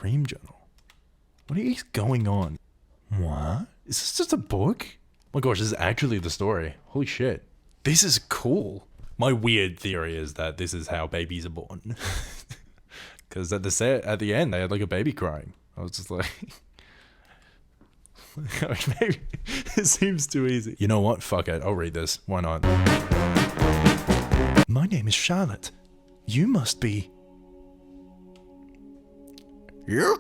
dream journal. What is going on? What? Is this just a book? Oh my gosh, this is actually the story. Holy shit. This is cool. My weird theory is that this is how babies are born. Because at the end, they had like a baby crying. I was just like... maybe it seems too easy. You know what? Fuck it. I'll read this. Why not? My name is Charlotte. You must be... You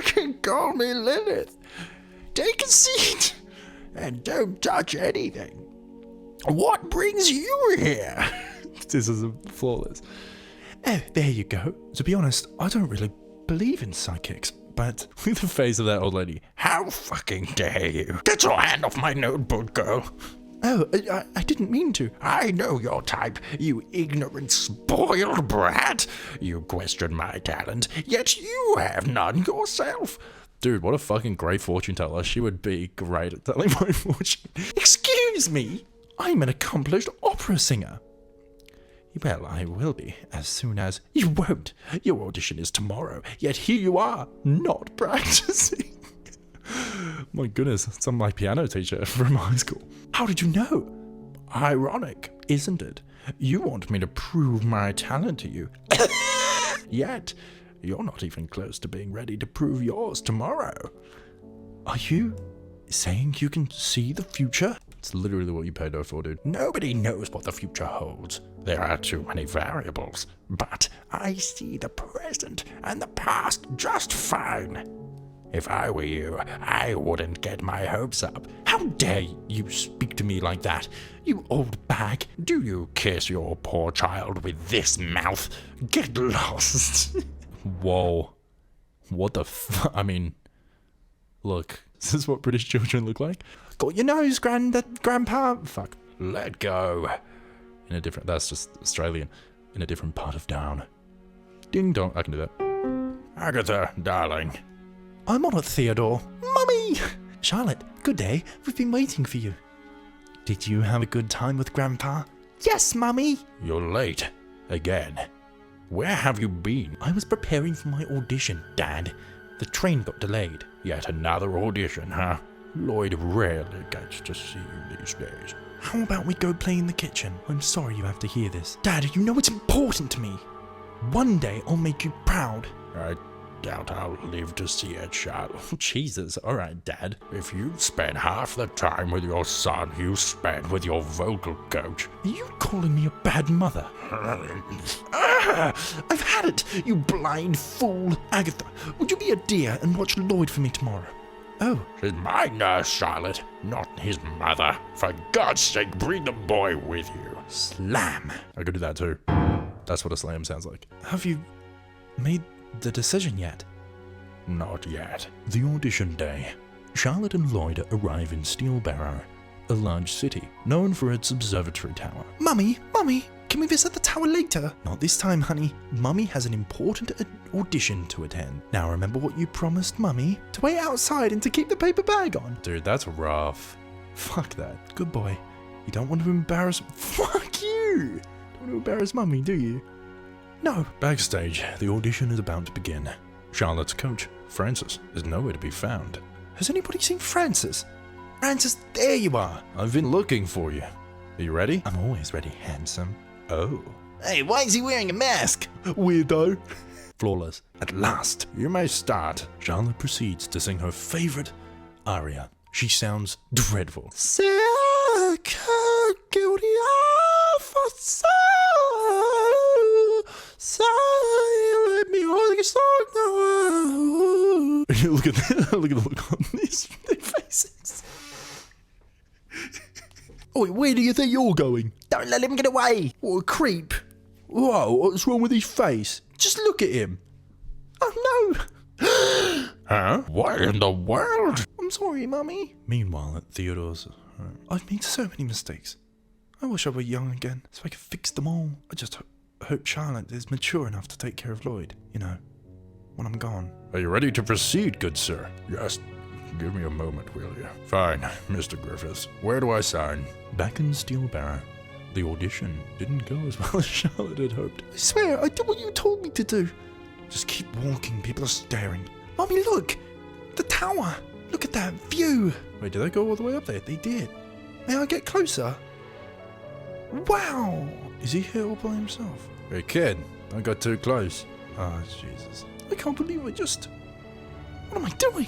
can call me Lilith. Take a seat and don't touch anything. What brings you here? This is flawless. Oh, there you go. To be honest, I don't really believe in psychics, but look at the face of that old lady. How fucking dare you? Get your hand off my notebook, girl. Oh, I didn't mean to. I know your type, you ignorant, spoiled brat. You question my talent, yet you have none yourself. Dude, what a fucking great fortune teller. She would be great at telling my fortune. Excuse me, I'm an accomplished opera singer. Well, I will be, as soon as... You won't. Your audition is tomorrow, yet here you are, not practicing. My goodness, it's my piano teacher from high school. How did you know? Ironic, isn't it? You want me to prove my talent to you. Yet, you're not even close to being ready to prove yours tomorrow. Are you saying you can see the future? It's literally what you paid her for, dude. Nobody knows what the future holds. There are too many variables. But I see the present and the past just fine. If I were you, I wouldn't get my hopes up. How dare you speak to me like that? You old bag. Do you kiss your poor child with this mouth? Get lost. Whoa. What the I mean, look, is this what British children look like? Got your nose, grandpa? Fuck. Let go. In a different, that's just Australian. In a different part of town. Ding dong, I can do that. Agatha, darling. I'm on it, Theodore. Mummy! Charlotte, good day. We've been waiting for you. Did you have a good time with Grandpa? Yes, Mummy. You're late. Again. Where have you been? I was preparing for my audition, Dad. The train got delayed. Yet another audition, huh? Lloyd rarely gets to see you these days. How about we go play in the kitchen? I'm sorry you have to hear this. Dad, you know it's important to me. One day I'll make you proud. I doubt I'll live to see it, Charlotte. Jesus, alright, Dad. If you spend half the time with your son you spend with your vocal coach. Are you calling me a bad mother? I've had it, you blind fool. Agatha, would you be a dear and watch Lloyd for me tomorrow? Oh. She's my nurse, Charlotte, not his mother. For God's sake, bring the boy with you. Slam. I could do that too. That's what a slam sounds like. Have you made the decision yet? Not yet. The audition day. Charlotte and Lloyd arrive in Steelbarrow, a large city known for its observatory tower. Mummy, can we visit the tower later? Not this time, honey. Mummy has an important audition to attend. Now remember what you promised Mummy? To wait outside and to keep the paper bag on. Dude, that's rough. Fuck that. Good boy. You don't want to embarrass... Fuck you! Don't want to embarrass Mummy, do you? No. Backstage, the audition is about to begin. Charlotte's coach, Francis, is nowhere to be found. Has anybody seen Francis? Francis, there you are. I've been looking for you. Are you ready? I'm always ready, handsome. Oh. Hey, why is he wearing a mask? Weirdo. Flawless. At last, you may start. Charlotte proceeds to sing her favorite aria. She sounds dreadful. Guilty of a soul. Let me hold your song now. Look at that. Look at the look on their faces. Oh, where do you think you're going? Don't let him get away. What a creep. Whoa, what's wrong with his face? Just look at him. Oh no. Huh? What in the world? I'm sorry, Mummy. Meanwhile, at Theodore's home, I've made so many mistakes. I wish I were young again, so I could fix them all. I just hope Charlotte is mature enough to take care of Lloyd, you know, when I'm gone. Are you ready to proceed, good sir? Yes. Give me a moment, will you? Fine, Mr. Griffiths. Where do I sign? Back in Steelbarrow, the audition didn't go as well as Charlotte had hoped. I swear, I did what you told me to do. Just keep walking, people are staring. Mommy, look! The tower! Look at that view! Wait, did they go all the way up there? They did. May I get closer? Wow! Is he here all by himself? Hey kid, don't go too close. Oh, Jesus. I can't believe I just... What am I doing?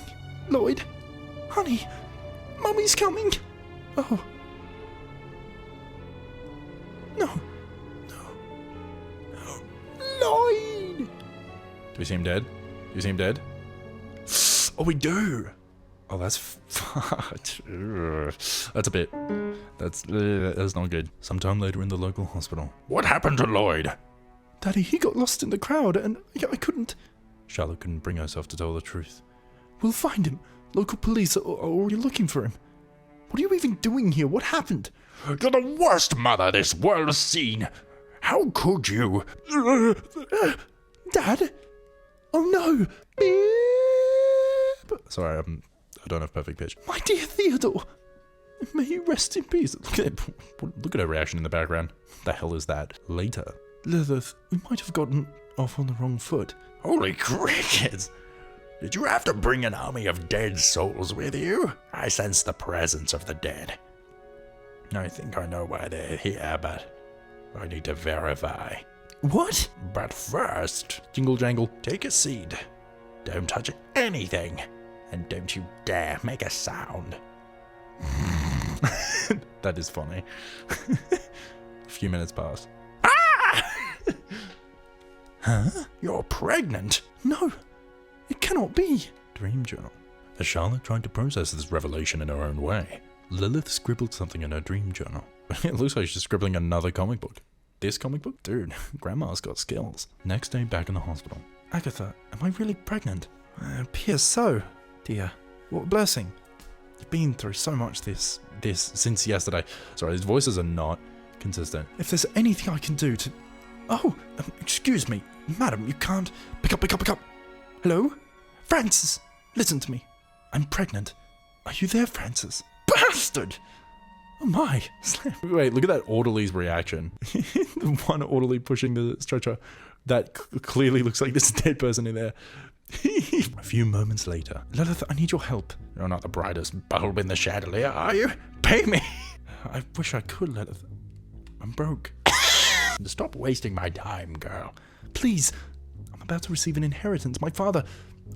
Lloyd? Honey? Mummy's coming! Oh. No. Lloyd! Do we see him dead? Do we see him dead? Oh, we do! Oh, that's fucked. That's a bit... That's not good. Sometime later in the local hospital. What happened to Lloyd? Daddy, he got lost in the crowd and I couldn't... Charlotte couldn't bring herself to tell the truth. We'll find him. Local police are already looking for him. What are you even doing here? What happened? You're the worst mother this world has seen. How could you? Dad? Oh no! Beep. Sorry, I don't have perfect pitch. My dear Theodore! May you rest in peace. Look at her reaction in the background. The hell is that? Later. Lilith, we might have gotten off on the wrong foot. Holy crickets! Did you have to bring an army of dead souls with you? I sense the presence of the dead. I think I know why they're here, but I need to verify. What? But first, Jingle Jangle, take a seat. Don't touch anything. And don't you dare make a sound. That is funny. A few minutes pass. Ah! Huh? You're pregnant? No, it cannot be. Dream journal. As Charlotte tried to process this revelation in her own way, Lilith scribbled something in her dream journal. It looks like she's scribbling another comic book. This comic book? Dude, Grandma's got skills. Next day back in the hospital. Agatha, am I really pregnant? Appears so. Dear, what a blessing. You've been through so much this since yesterday. Sorry, his voices are not consistent. If there's anything I can do to... Oh, excuse me. Madam, you can't... Pick up. Hello? Francis, listen to me. I'm pregnant. Are you there, Francis? Bastard! Oh my. Wait, look at that orderly's reaction. The one orderly pushing the stretcher. That clearly looks like there's a dead person in there. A few moments later. Lilith, I need your help. You're not the brightest bulb in the chandelier, are you? Pay me! I wish I could, Lilith. I'm broke. Stop wasting my time, girl. Please. I'm about to receive an inheritance. My father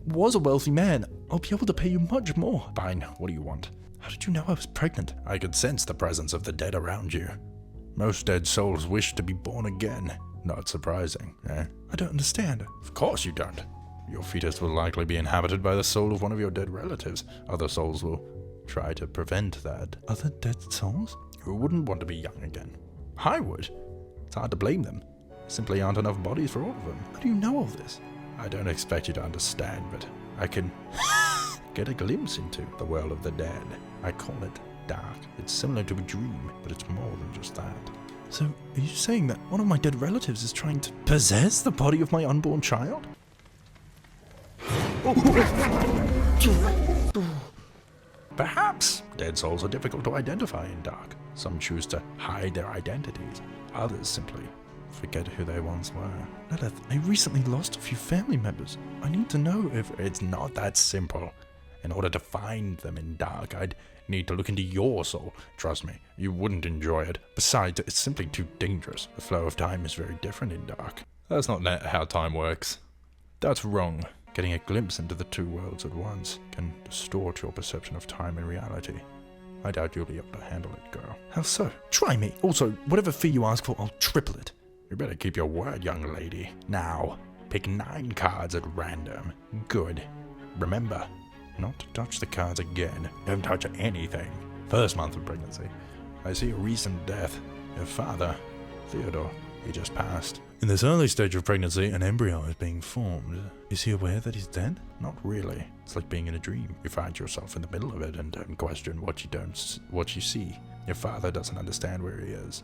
was a wealthy man. I'll be able to pay you much more. Fine. What do you want? How did you know I was pregnant? I could sense the presence of the dead around you. Most dead souls wish to be born again. Not surprising, eh? I don't understand. Of course you don't. Your fetus will likely be inhabited by the soul of one of your dead relatives. Other souls will try to prevent that. Other dead souls? Who wouldn't want to be young again? I would. It's hard to blame them. There simply aren't enough bodies for all of them. How do you know all this? I don't expect you to understand, but I can get a glimpse into the world of the dead. I call it DARQ. It's similar to a dream, but it's more than just that. So, are you saying that one of my dead relatives is trying to possess the body of my unborn child? Perhaps. Dead souls are difficult to identify in DARQ. Some choose to hide their identities. Others simply forget who they once were. Lilith, I recently lost a few family members. I need to know if... It's not that simple. In order to find them in DARQ, I'd need to look into your soul. Trust me, you wouldn't enjoy it. Besides, it's simply too dangerous. The flow of time is very different in DARQ. That's not how time works. That's wrong. Getting a glimpse into the two worlds at once can distort your perception of time and reality. I doubt you'll be able to handle it, girl. How so? Try me. Also, whatever fee you ask for, I'll triple it. You better keep your word, young lady. Now, pick 9 cards at random. Good. Remember, not to touch the cards again. Don't touch anything. First month of pregnancy. I see a recent death. Your father, Theodore, he just passed. In this early stage of pregnancy, an embryo is being formed. Is he aware that he's dead? Not really. It's like being in a dream. You find yourself in the middle of it and don't question what you see. Your father doesn't understand where he is.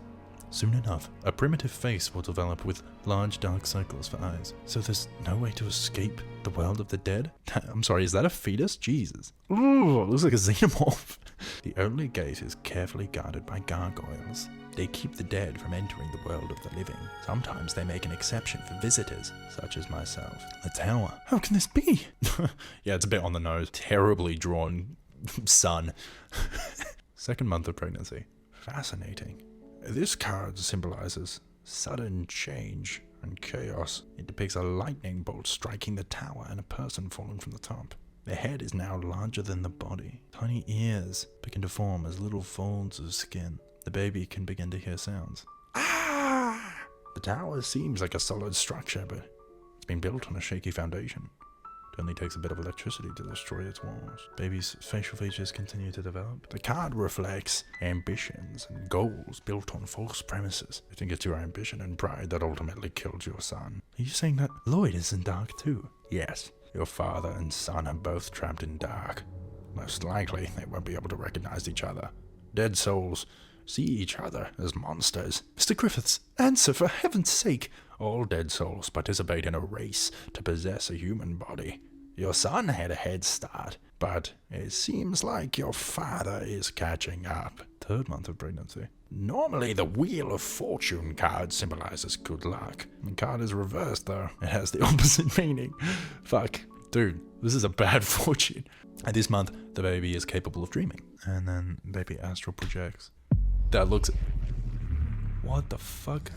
Soon enough, a primitive face will develop with large dark circles for eyes. So there's no way to escape the world of the dead? I'm sorry, is that a fetus? Jesus. Ooh, it looks like a xenomorph. The only gate is carefully guarded by gargoyles. They keep the dead from entering the world of the living. Sometimes they make an exception for visitors, such as myself. A tower. How can this be? Yeah, it's a bit on the nose. Terribly drawn son. Second month of pregnancy. Fascinating. This card symbolizes sudden change and chaos. It depicts a lightning bolt striking the tower and a person falling from the top. The head is now larger than the body. Tiny ears begin to form as little folds of skin. The baby can begin to hear sounds. Ah! The tower seems like a solid structure, but it's been built on a shaky foundation. It only takes a bit of electricity to destroy its walls. Baby's facial features continue to develop. The card reflects ambitions and goals built on false premises. I think it's your ambition and pride that ultimately killed your son. Are you saying that Lloyd is in DARQ too? Yes. Your father and son are both trapped in DARQ. Most likely, they won't be able to recognize each other. Dead souls see each other as monsters. Mr. Griffiths, answer for heaven's sake. All dead souls participate in a race to possess a human body. Your son had a head start, but it seems like your father is catching up. Third month of pregnancy. Normally, the Wheel of Fortune card symbolizes good luck. The card is reversed, though. It has the opposite meaning. Fuck. Dude, this is a bad fortune. And this month, the baby is capable of dreaming. And then baby astral projects. That looks... What the fuck?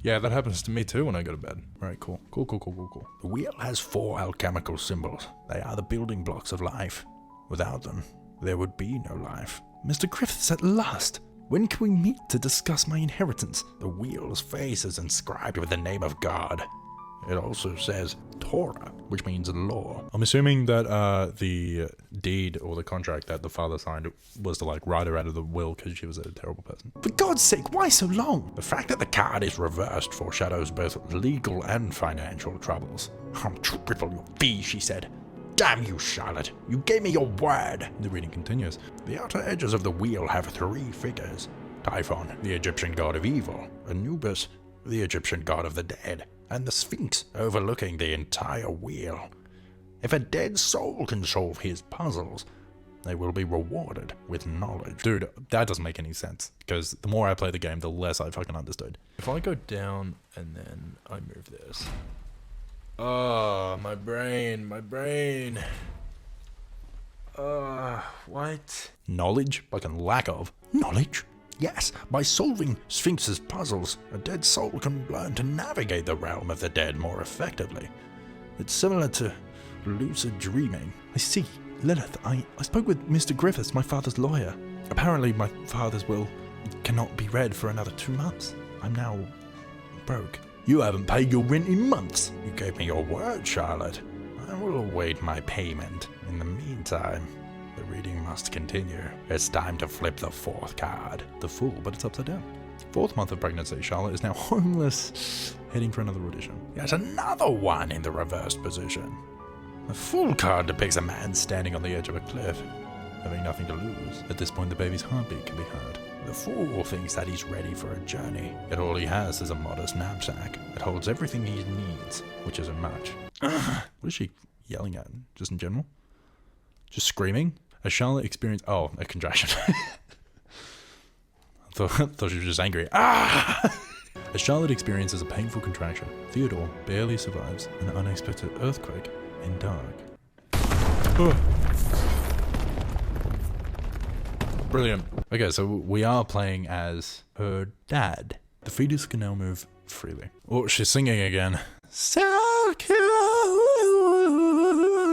Yeah, that happens to me too when I go to bed. Alright, cool. Cool. The wheel has 4 alchemical symbols. They are the building blocks of life. Without them, there would be no life. Mr. Griffiths, at last! When can we meet to discuss my inheritance? The wheel's face is inscribed with the name of God. It also says Torah, which means law. I'm assuming that the deed or the contract that the father signed was to like write her out of the will because she was a terrible person. For God's sake, why so long? The fact that the card is reversed foreshadows both legal and financial troubles. I'll triple your fee, she said. Damn you, Charlotte. You gave me your word. The reading continues. The outer edges of the wheel have 3 figures. Typhon, the Egyptian god of evil. Anubis, the Egyptian god of the dead. And the Sphinx overlooking the entire wheel. If a dead soul can solve his puzzles, they will be rewarded with knowledge. Dude, that doesn't make any sense, because the more I play the game, the less I fucking understood. If I go down and then I move this. Oh, my brain. What? Knowledge? Fucking lack of. Knowledge? Yes, by solving Sphinx's puzzles, a dead soul can learn to navigate the realm of the dead more effectively. It's similar to lucid dreaming. I see. Lilith, I spoke with Mr. Griffiths, my father's lawyer. Apparently my father's will cannot be read for another 2 months. I'm now broke. You haven't paid your rent in months. You gave me your word, Charlotte. I will await my payment. In the meantime, the reading must continue. It's time to flip the 4th card. The Fool, but it's upside down. 4th month of pregnancy, Charlotte is now homeless, heading for another audition. Yet another one in the reversed position. The Fool card depicts a man standing on the edge of a cliff, having nothing to lose. At this point, the baby's heartbeat can be heard. The Fool thinks that he's ready for a journey, yet all he has is a modest knapsack. It holds everything he needs, which isn't much. What is she yelling at? Just in general? Just screaming? As Charlotte experienced... Oh, a contraction. I thought she was just angry. Ah! As Charlotte experiences a painful contraction, Theodore barely survives an unexpected earthquake in DARQ. Brilliant. Okay, so we are playing as her dad. The fetus can now move freely. Oh, she's singing again. So cool.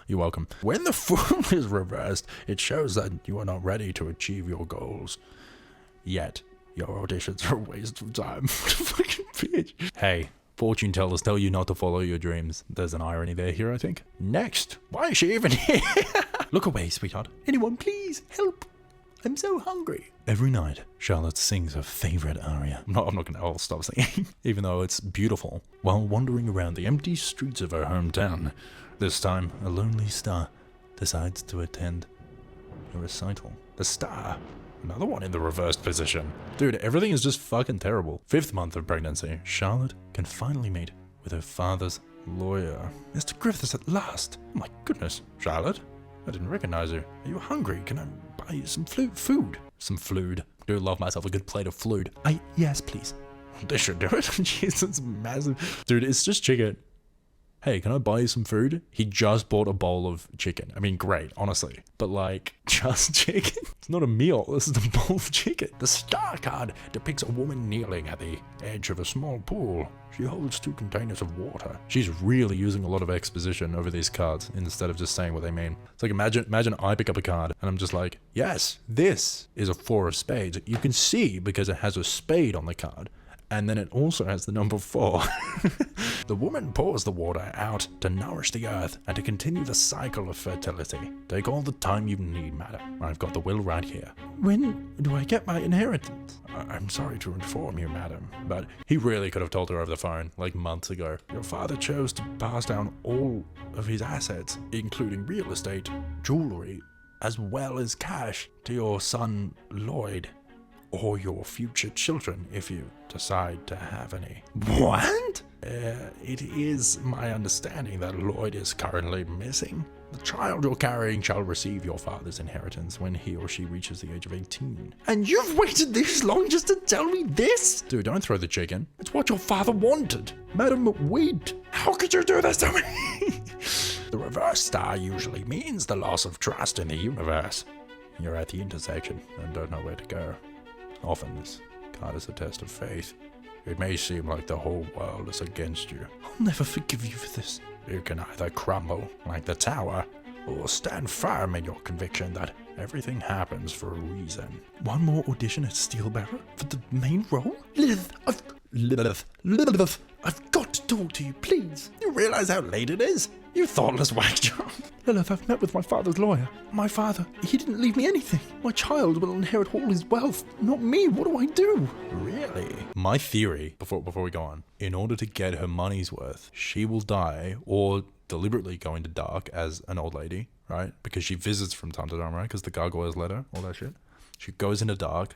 You're welcome. When the Fool is reversed, it shows that you are not ready to achieve your goals. Yet, your auditions are a waste of time. What a fucking bitch. Hey, fortune tellers tell you not to follow your dreams. There's an irony there here, I think. Next. Why is she even here? Look away, sweetheart. Anyone, please, help. I'm so hungry. Every night, Charlotte sings her favorite aria. I'm not gonna, I'll stop singing. Even though it's beautiful. While wandering around the empty streets of her hometown, this time, a lonely star decides to attend a recital. The star, another one in the reversed position. Dude, everything is just fucking terrible. 5th month of pregnancy, Charlotte can finally meet with her father's lawyer. Mr. Griffiths at last. Oh my goodness, Charlotte. I didn't recognize you. Are you hungry? Can I buy buy some food? Some food. Do love myself a good plate of food. Yes, please. This should do it. Jesus, massive. Dude, it's just chicken. Hey, can I buy you some food? He just bought a bowl of chicken. I mean, great, honestly. But like, just chicken? It's not a meal. This is a bowl of chicken. The star card depicts a woman kneeling at the edge of a small pool. She holds 2 containers of water. She's really using a lot of exposition over these cards instead of just saying what they mean. It's like, imagine I pick up a card and I'm just like, yes, this is a 4 of spades. You can see because it has a spade on the card. And then it also has the number 4. The woman pours the water out to nourish the earth and to continue the cycle of fertility. Take all the time you need, madam. I've got the will right here. When do I get my inheritance? I'm sorry to inform you, madam, but he really could have told her over the phone, like months ago. Your father chose to pass down all of his assets, including real estate, jewelry, as well as cash, to your son, Lloyd. Or your future children, if you decide to have any. What? It is my understanding that Lloyd is currently missing. The child you're carrying shall receive your father's inheritance when he or she reaches the age of 18. And you've waited this long just to tell me this? Dude, don't throw the chicken. It's what your father wanted. Madam, wait. How could you do this to me? The reverse star usually means the loss of trust in the universe. You're at the intersection and don't know where to go. Often this card is a test of faith. It may seem like the whole world is against you. I'll never forgive you for this. You can either crumble like the tower, or stand firm in your conviction that everything happens for a reason. One more audition at Steelbearer for the main role? Lilith, I've got to talk to you, please. You realize how late it is? You thoughtless whack job. Lilith, I've met with my father's lawyer. My father, he didn't leave me anything. My child will inherit all his wealth, not me. What do I do? Really? My theory, before we go on, in order to get her money's worth, she will die or deliberately go into DARQ as an old lady, right? Because she visits from time to time, right? Because the gargoyles let her, all that shit. She goes into DARQ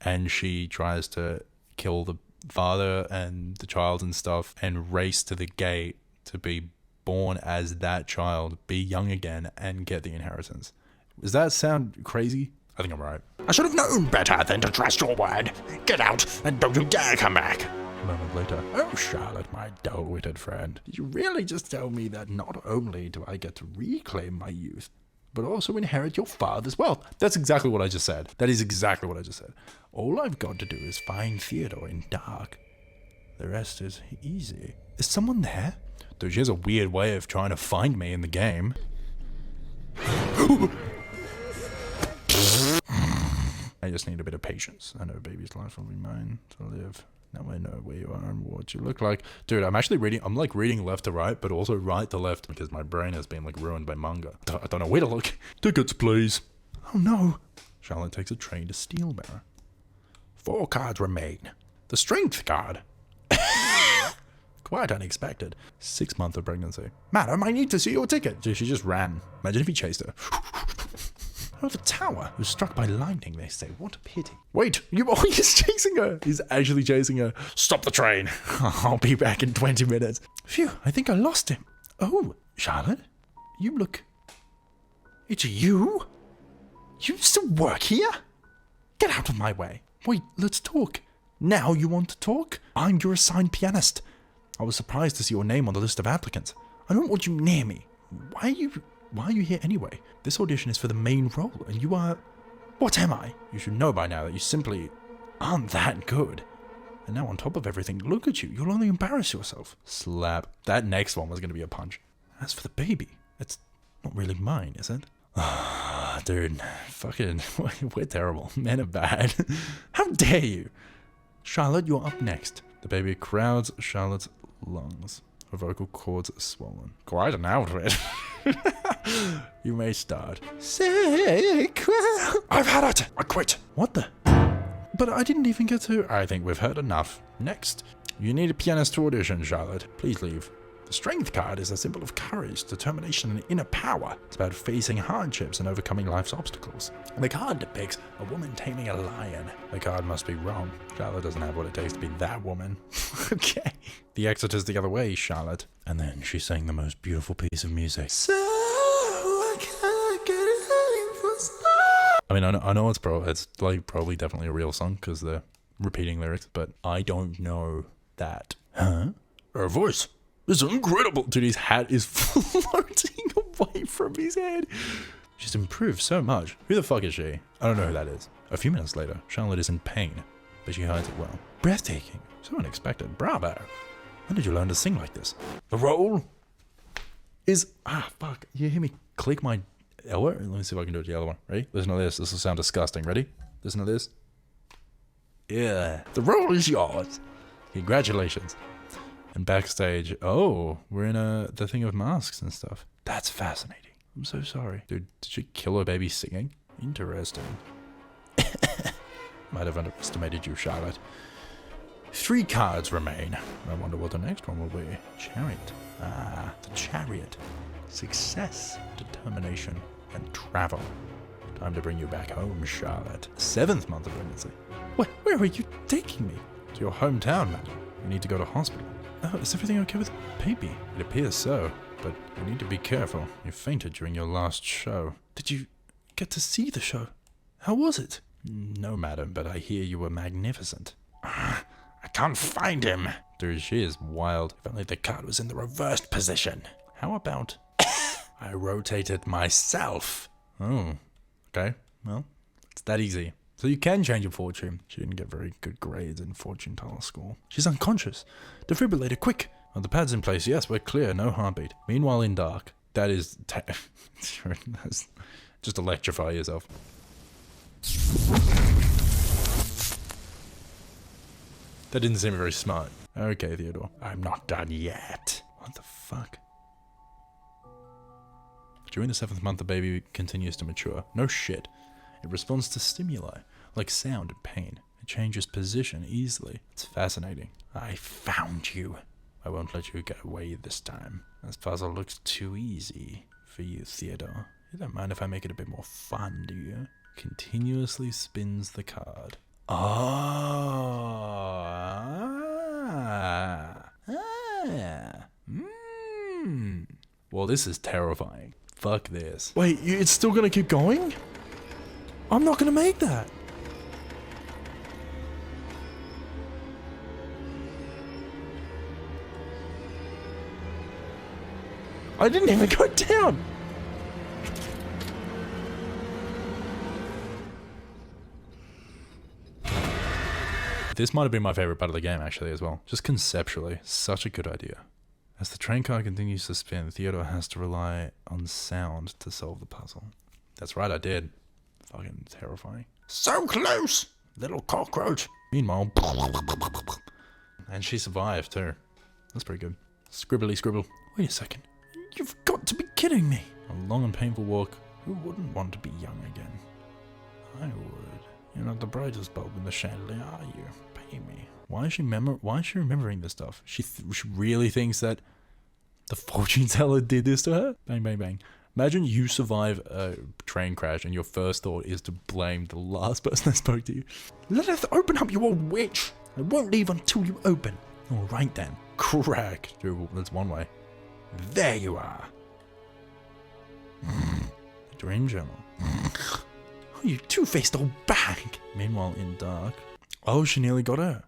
and she tries to kill the father and the child and stuff and race to the gate to be born as that child, be young again, and get the inheritance. Does that sound crazy? I think I'm right. I should have known better than to trust your word. Get out and don't you dare come back. A moment later. Oh, Charlotte, my dull-witted friend. Did you really just tell me that not only do I get to reclaim my youth, but also inherit your father's wealth? That's exactly what I just said. That is exactly what I just said. All I've got to do is find Theodore in DARQ. The rest is easy. Is someone there? Dude, she has a weird way of trying to find me in the game. I just need a bit of patience. I know baby's life will be mine to live. Now I know where you are and what you look like. Dude, I'm like reading left to right, but also right to left because my brain has been like ruined by manga. I don't know where to look. Tickets, please. Oh no. Charlotte takes a train to Steelbearer. 4 cards remain. The strength card. Quite unexpected. 6 months of pregnancy. Madam, I need to see your ticket. She just ran. Imagine if he chased her. Oh, the tower was struck by lightning, they say. What a pity. Wait, he's chasing her. He's actually chasing her. Stop the train. I'll be back in 20 minutes. Phew, I think I lost him. Oh, Charlotte, you look... It's you? You still work here? Get out of my way. Wait, let's talk. Now you want to talk? I'm your assigned pianist. I was surprised to see your name on the list of applicants. I don't want you near me. Why are you here anyway? This audition is for the main role, and you are... What am I? You should know by now that you simply aren't that good. And now on top of everything, look at you. You'll only embarrass yourself. Slap. That next one was going to be a punch. As for the baby, it's not really mine, is it? Dude, fucking, we're terrible. Men are bad. How dare you? Charlotte, you're up next. The baby crowds Charlotte's lungs. Her vocal cords are swollen. Quite an outfit. You may start. I've had it. I quit. What the? But I didn't even get to... I think we've heard enough. Next. You need a pianist to audition, Charlotte. Please leave. The strength card is a symbol of courage, determination, and inner power. It's about facing hardships and overcoming life's obstacles. The card depicts a woman taming a lion. The card must be wrong. Charlotte doesn't have what it takes to be that woman. Okay. The exit is the other way, Charlotte. And then she sang the most beautiful piece of music. So I can't get it for I mean, I know it's like probably definitely a real song because they're repeating lyrics, but I don't know that. Huh? Her voice is incredible. Dude, his hat is floating away from his head. She's improved so much. Who the fuck is she? I don't know who that is. A few minutes later, Charlotte is in pain, but she hides it well. Breathtaking. So unexpected. Bravo. When did you learn to sing like this? The role is... fuck. You hear me click my elbow? Let me see if I can do it the other one. Ready? Listen to this. This will sound disgusting. Ready? Listen to this. Yeah. The role is yours. Congratulations. And backstage, oh, we're in the thing of masks and stuff. That's fascinating. I'm so sorry. Dude, did she kill her baby singing? Interesting. Might have underestimated you, Charlotte. 3 cards remain. I wonder what the next one will be. Chariot. Ah, the chariot. Success, determination, and travel. Time to bring you back home, Charlotte. 7th month of pregnancy. Where are you taking me? To your hometown, madam. You need to go to hospital. Oh, is everything okay with baby? It appears so, but you need to be careful. You fainted during your last show. Did you get to see the show? How was it? No, madam, but I hear you were magnificent. I can't find him. Dude, she is wild. If only the card was in the reversed position. How about I rotated myself? Oh, okay. Well, it's that easy. So you can change your fortune. She didn't get very good grades in fortune teller school. She's unconscious. Defibrillator, quick. Are the pads in place? Yes, we're clear. No heartbeat. Meanwhile, in DARQ. That is... just electrify yourself. That didn't seem very smart. Okay, Theodore. I'm not done yet. What the fuck? During the 7th month, the baby continues to mature. No shit. It responds to stimuli, like sound and pain. It changes position easily. It's fascinating. I found you. I won't let you get away this time. This puzzle looks too easy for you, Theodore. You don't mind if I make it a bit more fun, do you? Continuously spins the card. Well, this is terrifying. Fuck this. Wait, it's still gonna keep going? I'm not gonna make that. I didn't even go down. This might have been my favorite part of the game, actually, as well. Just conceptually, such a good idea. As the train car continues to spin, Theodore has to rely on sound to solve the puzzle. That's right, I did. Fucking terrifying. So close, little cockroach. Meanwhile, and she survived too. That's pretty good. Scribbly scribble. Wait a second. You've got to be kidding me. A long and painful walk. Who wouldn't want to be young again? I would. You're not the brightest bulb in the chandelier, are you? Pay me. Why is she remembering this stuff? She really thinks that the fortune teller did this to her? Bang, bang, bang. Imagine you survive a train crash and your first thought is to blame the last person that spoke to you. Lilith, open up, you old witch! I won't leave until you open. Alright then. Crack. Dude, that's one way. There you are. Dream journal. Oh, you two-faced old bag. Meanwhile, in DARQ. Oh, she nearly got her.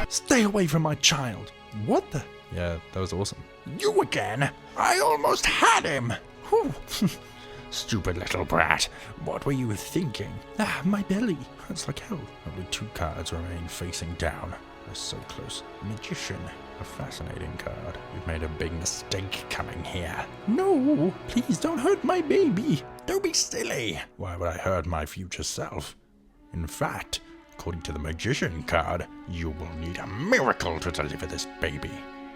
Stay away from my child. What the? Yeah, that was awesome. You again? I almost had him. Stupid little brat. What were you thinking? My belly. It's like hell. Only 2 cards remain facing down. We're so close. Magician. A fascinating card. You've made a big mistake coming here. No, please don't hurt my baby. Don't be silly. Why would I hurt my future self? In fact, according to the Magician card, you will need a miracle to deliver this baby.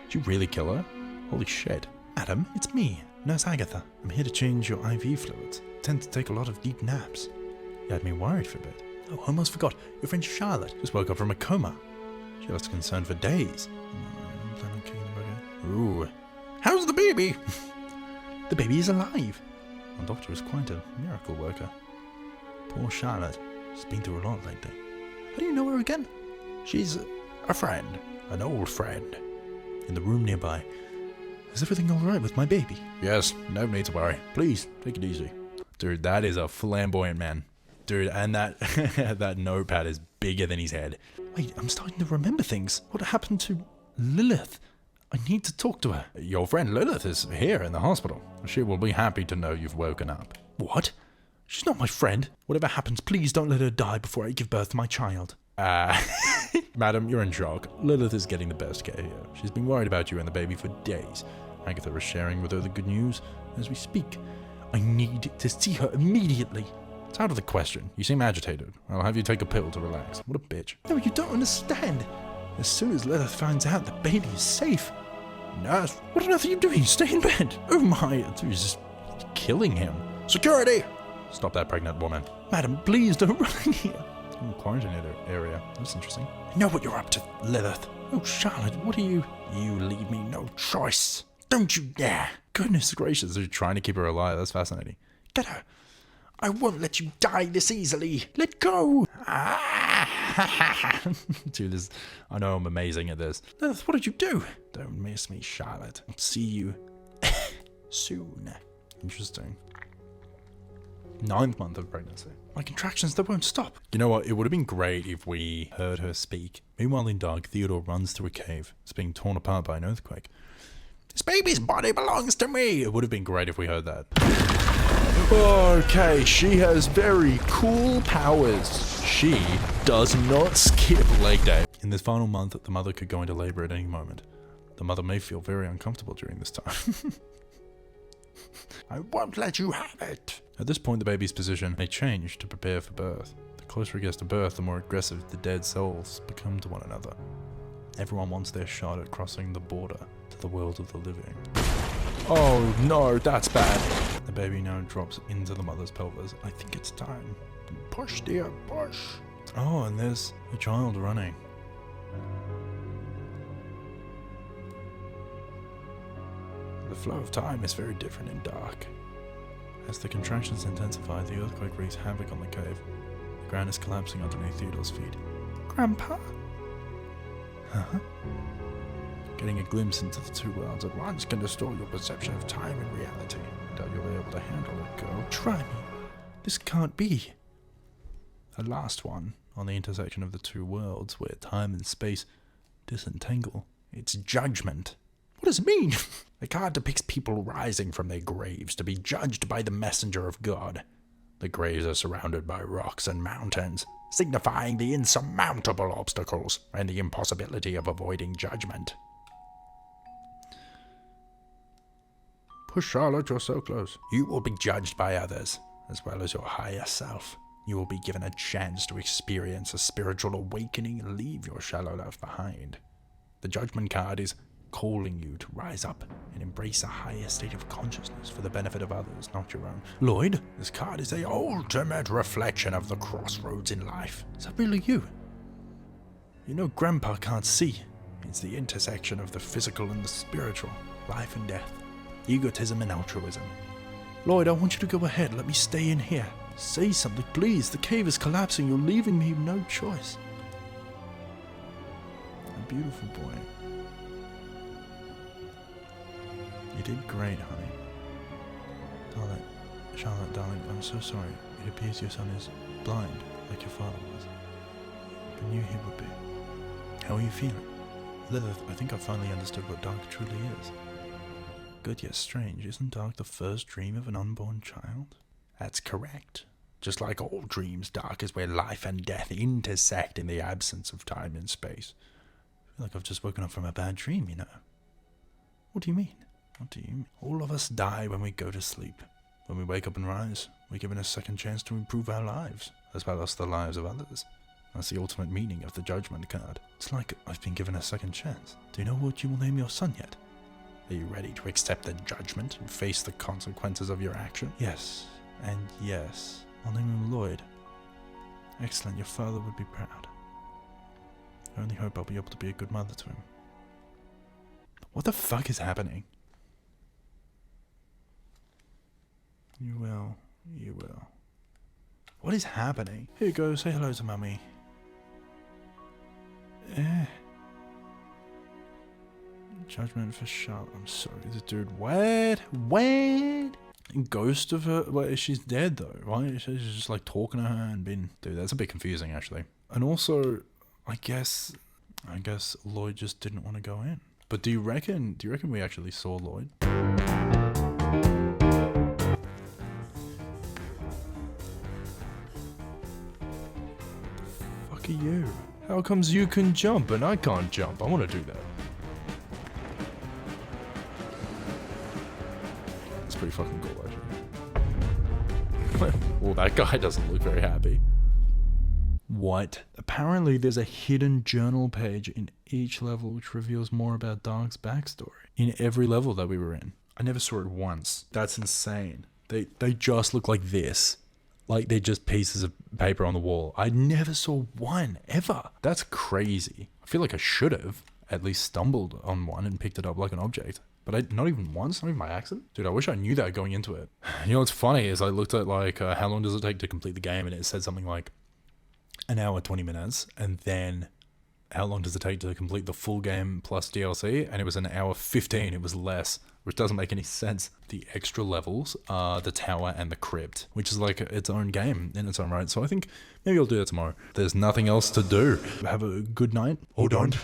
Did you really kill her? Holy shit. Adam, it's me, Nurse Agatha. I'm here to change your IV fluids. I tend to take a lot of deep naps. You had me worried for a bit. Oh, almost forgot. Your friend Charlotte just woke up from a coma. She was concerned for days. Ooh. How's the baby? The baby is alive. My doctor is quite a miracle worker. Poor Charlotte. She's been through a lot lately. How do you know her again? She's a friend. An old friend. In the room nearby, Is everything alright with my baby? Yes, no need to worry. Please, take it easy. Dude, that is a flamboyant man. Dude, and that that notepad is bigger than his head. Wait, I'm starting to remember things. What happened to Lilith? I need to talk to her. Your friend Lilith is here in the hospital. She will be happy to know you've woken up. What? She's not my friend. Whatever happens, please don't let her die before I give birth to my child. Madam, you're in shock. Lilith is getting the best care here. She's been worried about you and the baby for days. Agatha is sharing with her the good news as we speak. I need to see her immediately. It's out of the question. You seem agitated. I'll have you take a pill to relax. What a bitch. No, you don't understand. As soon as Lilith finds out the baby is safe. Nurse, what on earth are you doing? Stay in bed. Oh my, you're just killing him. Security! Stop that pregnant woman. Madam, please don't run in here. Quarantine area. That's interesting. I know what you're up to, Lilith. Oh, Charlotte, what are you? You leave me no choice. Don't you dare. Goodness gracious, they're trying to keep her alive. That's fascinating. Get her. I won't let you die this easily. Let go. Dude, I know I'm amazing at this. Lilith, what did you do? Don't miss me, Charlotte. I'll see you soon. Interesting. 9th month of pregnancy. My contractions, they won't stop. You know what? It would have been great if we heard her speak. Meanwhile, in DARQ, Theodore runs through a cave. It's being torn apart by an earthquake. This baby's body belongs to me. It would have been great if we heard that. Okay, she has very cool powers. She does not skip leg day. In this final month, the mother could go into labor at any moment. The mother may feel very uncomfortable during this time. I won't let you have it. At this point, the baby's position may change to prepare for birth. The closer it gets to birth, the more aggressive the dead souls become to one another. Everyone wants their shot at crossing the border to the world of the living. Oh no, that's bad. The baby now drops into the mother's pelvis. I think it's time. Push, dear, push. Oh, and there's a child running. The flow of time is very different in DARQ. As the contractions intensify, the earthquake wreaks havoc on the cave. The ground is collapsing underneath Theodore's feet. Grandpa? Huh? Getting a glimpse into the two worlds at once can distort your perception of time and reality. Doubt you'll be able to handle it, girl. Try me. This can't be. A last one, on the intersection of the two worlds, where time and space disentangle. It's judgment. What does it mean? The card depicts people rising from their graves to be judged by the messenger of God. The graves are surrounded by rocks and mountains, signifying the insurmountable obstacles and the impossibility of avoiding judgment. Push, Charlotte, you're so close. You will be judged by others, as well as your higher self. You will be given a chance to experience a spiritual awakening and leave your shallow life behind. The judgment card is calling you to rise up and embrace a higher state of consciousness for the benefit of others, not your own. Lloyd, this card is the ultimate reflection of the crossroads in life. Is that really you? You know Grandpa can't see. It's the intersection of the physical and the spiritual, life and death, egotism and altruism. Lloyd, I want you to go ahead. Let me stay in here. Say something, please. The cave is collapsing. You're leaving me no choice. A beautiful boy. You did great, honey. Charlotte, darling, I'm so sorry. It appears your son is blind, like your father was. I knew he would be. How are you feeling? Lilith, I think I finally understood what DARQ truly is. Good yet strange, isn't DARQ the first dream of an unborn child? That's correct. Just like all dreams, DARQ is where life and death intersect in the absence of time and space. I feel like I've just woken up from a bad dream, you know. What do you mean? What do you mean? All of us die when we go to sleep. When we wake up and rise, we're given a second chance to improve our lives, as well as the lives of others. That's the ultimate meaning of the judgment card. It's like I've been given a second chance. Do you know what you will name your son yet? Are you ready to accept the judgment and face the consequences of your action? Yes, and yes. I'll name him Lloyd. Excellent, your father would be proud. I only hope I'll be able to be a good mother to him. What the fuck is happening? You will. You will. What is happening? Here you go, say hello to Mummy. Judgment for Charlotte. I'm sorry, the dude. What? Ghost of her. Wait, she's dead though, right? She's just like talking to her and being. Dude, that's a bit confusing actually. And also, I guess Lloyd just didn't want to go in. But do you reckon we actually saw Lloyd? Fuck are you? How comes you can jump and I can't jump? I want to do that. That's pretty fucking cool, actually. Well, that guy doesn't look very happy. What? Apparently there's a hidden journal page in each level which reveals more about DARQ's backstory. In every level that we were in. I never saw it once. That's insane. They just look like this. Like they're just pieces of paper on the wall. I never saw one, ever. That's crazy. I feel like I should have at least stumbled on one and picked it up like an object. But not even once, not even by accident. Dude, I wish I knew that going into it. You know what's funny is I looked at like, how long does it take to complete the game? And it said something like an hour, 20 minutes. And then how long does it take to complete the full game plus DLC? And it was an hour 15, it was less. Which doesn't make any sense. The extra levels are the tower and the crypt, which is like its own game in its own right. So I think maybe I'll do that tomorrow. There's nothing else to do. Have a good night. Or don't.